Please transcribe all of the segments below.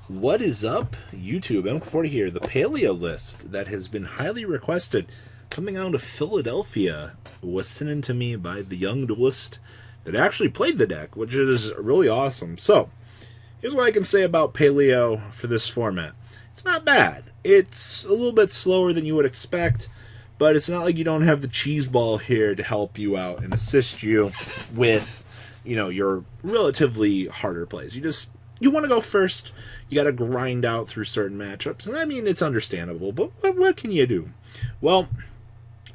What is up, YouTube? M40 here. The Paleo list that has been highly requested, coming out of Philadelphia, was sent in to me by the young duelist that actually played the deck, which is really awesome. So, here's what I can say about Paleo for this format. It's not bad. It's a little bit slower than you would expect, but it's not like you don't have the cheese ball here to help you out and assist you with, your relatively harder plays. You want to go first. You got to grind out through certain matchups. And I mean, it's understandable, but what can you do? Well,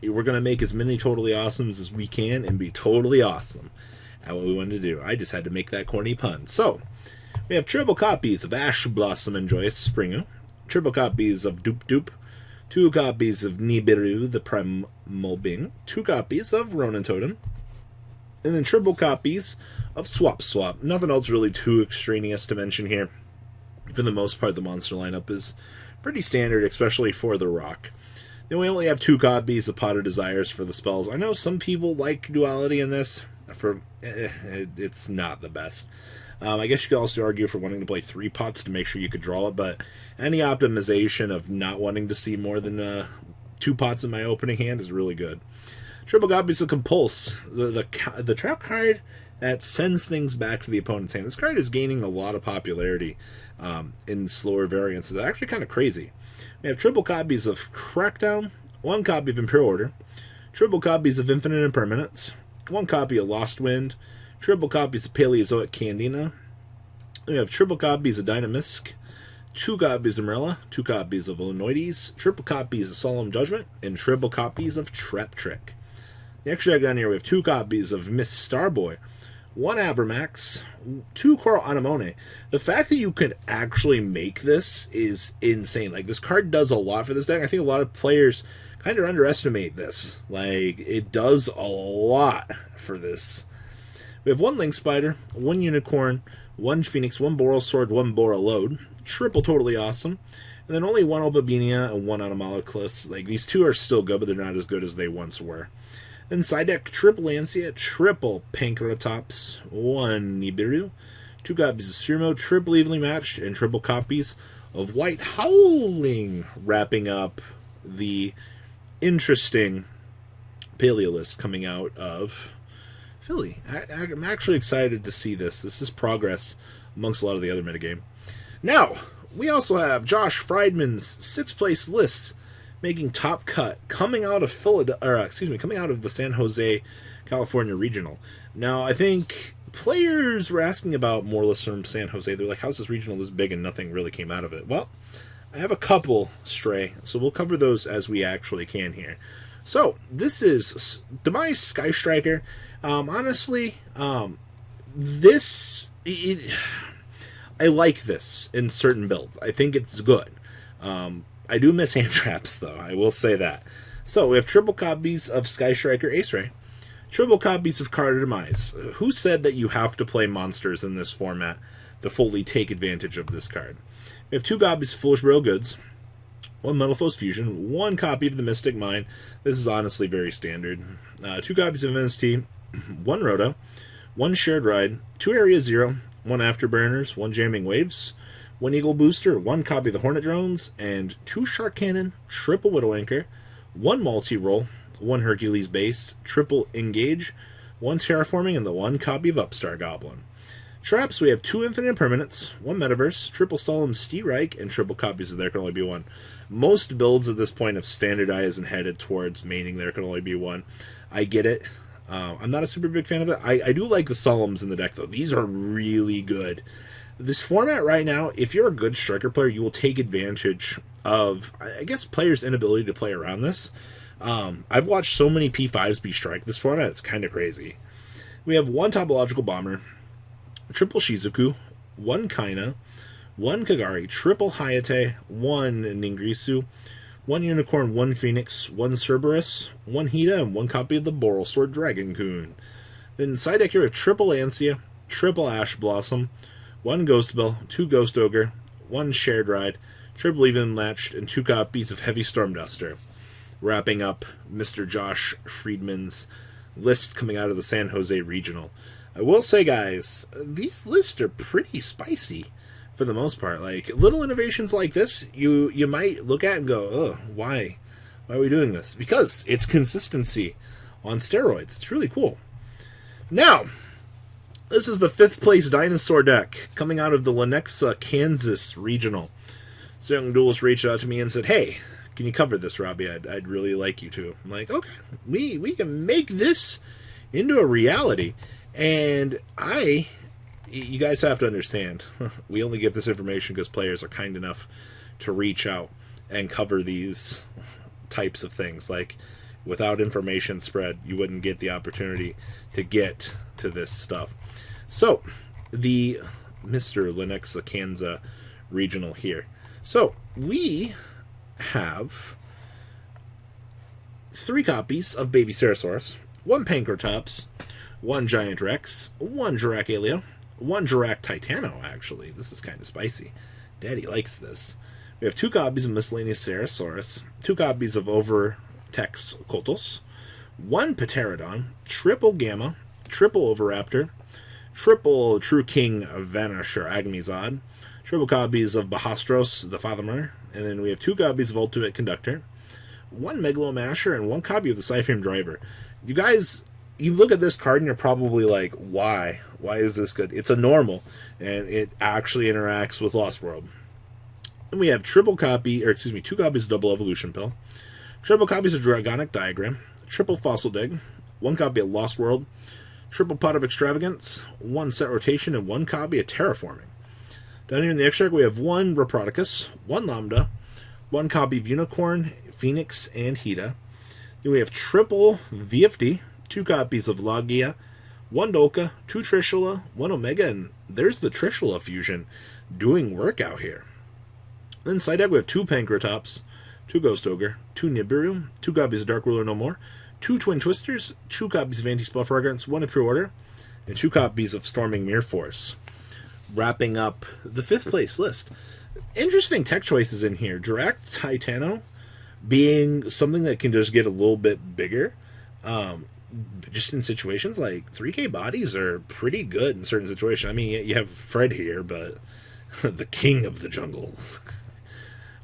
we're going to make as many totally awesomes as we can and be totally awesome at what we wanted to do. I just had to make that corny pun. So, we have triple copies of Ash Blossom and Joyous Springu, triple copies of Doop Doop, 2 copies of Nibiru the Primal Bing, 2 copies of Ronin Totem, and then triple copies of Swap Swap. Nothing else really too extraneous to mention here. For the most part, the monster lineup is pretty standard, especially for the rock. Then we only have 2 copies of Pot of Desires for the spells. I know some people like duality in this. It's not the best. I guess you could also argue for wanting to play 3 pots to make sure you could draw it, but any optimization of not wanting to see more than 2 pots in my opening hand is really good. Triple copies of Compulse, the trap card that sends things back to the opponent's hand. This card is gaining a lot of popularity in slower variants. It's actually kind of crazy. We have triple copies of Crackdown, 1 copy of Imperial Order, triple copies of Infinite Impermanence, 1 copy of Lost Wind, triple copies of Paleozoic Candina. We have triple copies of Dynamisk, 2 copies of Marilla, 2 copies of Illinoides, triple copies of Solemn Judgment, and triple copies of Trap Trick. The extra deck down here, we have 2 copies of Miss Starboy, 1 Abramax, 2 Coral Anemone. The fact that you can actually make this is insane. Like, this card does a lot for this deck. I think a lot of players kind of underestimate this. Like, it does a lot for this. We have 1 Link Spider, 1 Unicorn, 1 Phoenix, 1 Boral Sword, 1 Boraload. Triple totally awesome. And then only 1 Albabinia and 1 Anomaloclus. Like, these 2 are still good, but they're not as good as they once were. Then side deck, triple Lancia, triple Pankratops, 1 Nibiru, 2 copies of Sphere triple Evenly Matched, and triple copies of White Howling, wrapping up the interesting Paleo list coming out of Philly. I'm actually excited to see this. This is progress amongst a lot of the other metagame. Now, we also have Josh Friedman's 6th place list making top cut, coming out of coming out of the San Jose, California regional. Now, I think players were asking about more lists from San Jose. They're like, how's this regional this big and nothing really came out of it? Well, I have a couple stray, so we'll cover those as we actually can here. So, this is Demise Sky Striker. Honestly, I like this in certain builds. I think it's good. I do miss hand traps, though. I will say that. So, we have triple copies of Sky Striker Ace Ray. Triple copies of Carter Demise. Who said that you have to play monsters in this format to fully take advantage of this card? We have 2 copies of Foolish Burial Goods. 1 Metal Foes Fusion. 1 copy of the Mystic Mine. This is honestly very standard. 2 copies of MST. 1 Rhoda. 1 Shared Ride. 2 Area Zero. 1 Afterburners. 1 Jamming Waves. 1 Eagle Booster, 1 copy of the Hornet Drones, and 2 Shark Cannon, triple Widow Anchor, 1 Multi-Roll, 1 Hercules Base, triple Engage, 1 Terraforming, and the 1 copy of Upstar Goblin. Traps, we have 2 Infinite Impermanence, 1 Metaverse, triple Solemn Steerike, and triple copies of There Can Only Be One. Most builds at this point have standardized and headed towards maining There Can Only Be One. I get it. I'm not a super big fan of it. I do like the Solemns in the deck, though. These are really good. This format right now, if you're a good striker player, you will take advantage of, I guess, players' inability to play around this. I've watched so many P5s be strike this format, it's kind of crazy. We have 1 Topological Bomber, triple Shizuku, 1 Kaina, 1 Kagari, triple Hayate, 1 Ningrisu, 1 Unicorn, 1 Phoenix, 1 Cerberus, 1 Hida, and 1 copy of the Boral Sword Dragon Coon. Then side deck here, we have triple Lancia, triple Ash Blossom, 1 Ghost Bell, 2 Ghost Ogre, 1 Shared Ride, triple Even Latched, and 2 copies of Heavy Storm Duster. Wrapping up Mr. Josh Friedman's list coming out of the San Jose Regional. I will say, guys, these lists are pretty spicy. for the most part. Like, little innovations like this, you might look at and go, oh, why? Why are we doing this? Because it's consistency on steroids. It's really cool. Now, this is the 5th place dinosaur deck coming out of the Lenexa, Kansas regional. So Young Duelist reached out to me and said, hey, can you cover this, Robbie? I'd really like you to. I'm like, okay, we can make this into a reality. And you guys have to understand, we only get this information because players are kind enough to reach out and cover these types of things. Like, without information spread, you wouldn't get the opportunity to get to this stuff. So, the Mr. Lenexa, Kansas regional here. So, we have 3 copies of Baby Ceratosaurus, 1 Pankratops, 1 Giant Rex, 1 Jirac-Aleo, 1 Jirac-Titano, actually. This is kind of spicy. Daddy likes this. We have 2 copies of Miscellaneous Ceratosaurus, 2 copies of Overtex Kotos, 1 Pterodon, triple Gamma, triple Oviraptor, triple True King Vanisher Agmizod, triple copies of Bahastros the Fathomer, and then we have 2 copies of Ultimate Conductor, 1 Megalomasher, and 1 copy of the Cyframe Driver. You guys, you look at this card and you're probably like, why? Why is this good? It's a normal, and it actually interacts with Lost World. And we have 2 copies of Double Evolution Pill, triple copies of Dragonic Diagram, triple Fossil Dig, 1 copy of Lost World, triple Pot of Extravagance, 1 Set Rotation, and 1 copy of Terraforming. Down here in the extract, we have 1 Reproticus, 1 Lambda, 1 copy of Unicorn, Phoenix, and Hida. Then we have triple VFD, 2 copies of Logia, 1 Dolka, 2 Trishula, 1 Omega, and there's the Trishula fusion doing work out here. Then side deck, we have 2 Pankratops, 2 Ghost Ogre, 2 Nibiru, 2 copies of Dark Ruler No More, 2 Twin Twisters, 2 copies of Anti-Spell Fragrance, 1 Impure Order, and 2 copies of Storming Mirror Force. Wrapping up the 5th place list. Interesting tech choices in here. Jirac-Titano being something that can just get a little bit bigger. Just in situations like 3K bodies are pretty good in certain situations. I mean, you have Fred here, but the king of the jungle.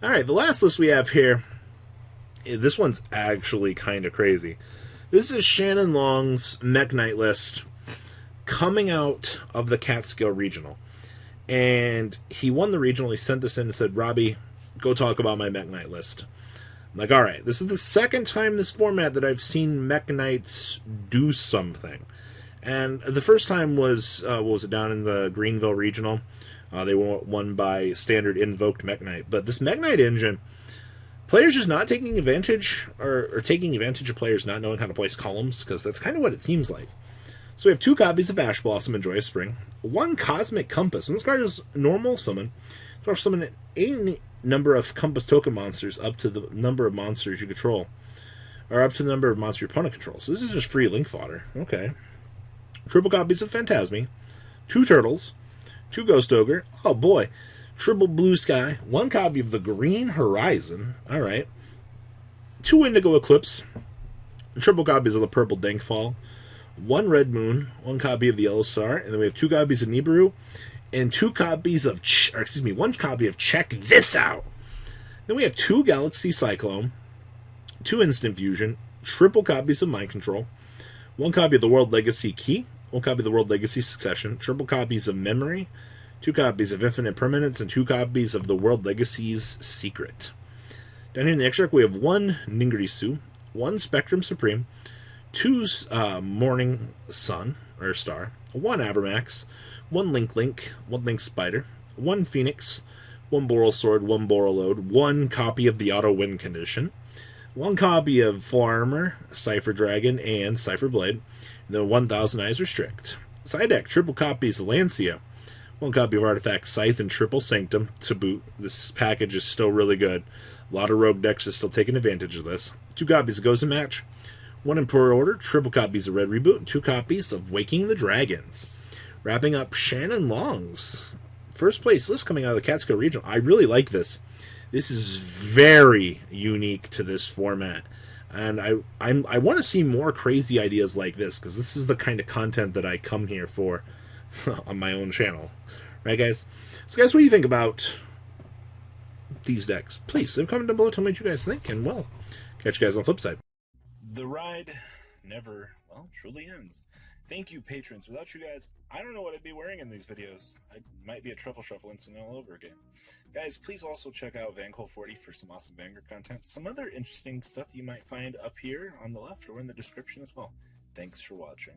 Alright, the last list we have here, this one's actually kind of crazy. This is Shannon Long's Mekk-Knight list coming out of the Catskill Regional. And he won the regional. He sent this in and said, Robbie, go talk about my Mekk-Knight list. I'm like, alright, this is the 2nd time this format that I've seen Mekk-Knights do something. And the first time was, down in the Greenville Regional. They won by standard invoked Mekk-Knight. But this Mekk-Knight engine, players just not taking advantage, or taking advantage of players not knowing how to place columns, because that's kind of what it seems like. So we have 2 copies of Ash Blossom and Joyous Spring, 1 Cosmic Compass. When this card is normal summon, so summon any number of Compass token monsters up to the number of monsters you control, or up to the number of monsters your opponent controls. So this is just free link fodder. Okay. Triple copies of Phantasmi, 2 Turtles, 2 Ghost Ogre, oh boy, triple Blue Sky, 1 copy of the Green Horizon, alright, 2 Indigo Eclipse, triple copies of the Purple Dankfall, 1 Red Moon, 1 copy of the Yellow Star, and then we have 2 copies of Nibiru, and 2 copies of, 1 copy of Check This Out. Then we have 2 Galaxy Cyclone, 2 Instant Fusion, triple copies of Mind Control, 1 copy of the World Legacy Key, 1 copy of the World Legacy Succession, triple copies of Memory, 2 copies of Infinite Permanence, and 2 copies of the World Legacy's Secret. Down here in the extract, we have 1 Ningirsu, 1 Spectrum Supreme, 2 Morning Sun, or Star, 1 Avermax, 1 Link, 1 Link Spider, 1 Phoenix, 1 Boral Sword, 1 Borreload, 1 copy of the Auto Win Condition, 1 copy of Full Armor, Cypher Dragon, and Cypher Blade, and then 1,000 Eyes Restrict. Side deck, triple copies of Lancia, 1 copy of Artifact Scythe, and triple Sanctum to boot. This package is still really good. A lot of rogue decks are still taking advantage of this. 2 copies of Gozen Match, 1 Emperor Order, triple copies of Red Reboot, and 2 copies of Waking the Dragons. Wrapping up Shannon Long's first place list coming out of the Catskill Regional. I really like this. This is very unique to this format. And I want to see more crazy ideas like this, because this is the kind of content that I come here for on my own channel, Right, guys? So, guys, what do you think about these decks? Please leave a comment down below. Tell me what you guys think, and well, catch you guys on the flip side. The ride never, well, truly ends. Thank you, patrons. Without you guys, I don't know what I'd be wearing in these videos. I might be a truffle shuffle incident all over again. Guys, please also check out VanCole40 for some awesome Vanguard content. Some other interesting stuff you might find up here on the left or in the description as well. Thanks for watching.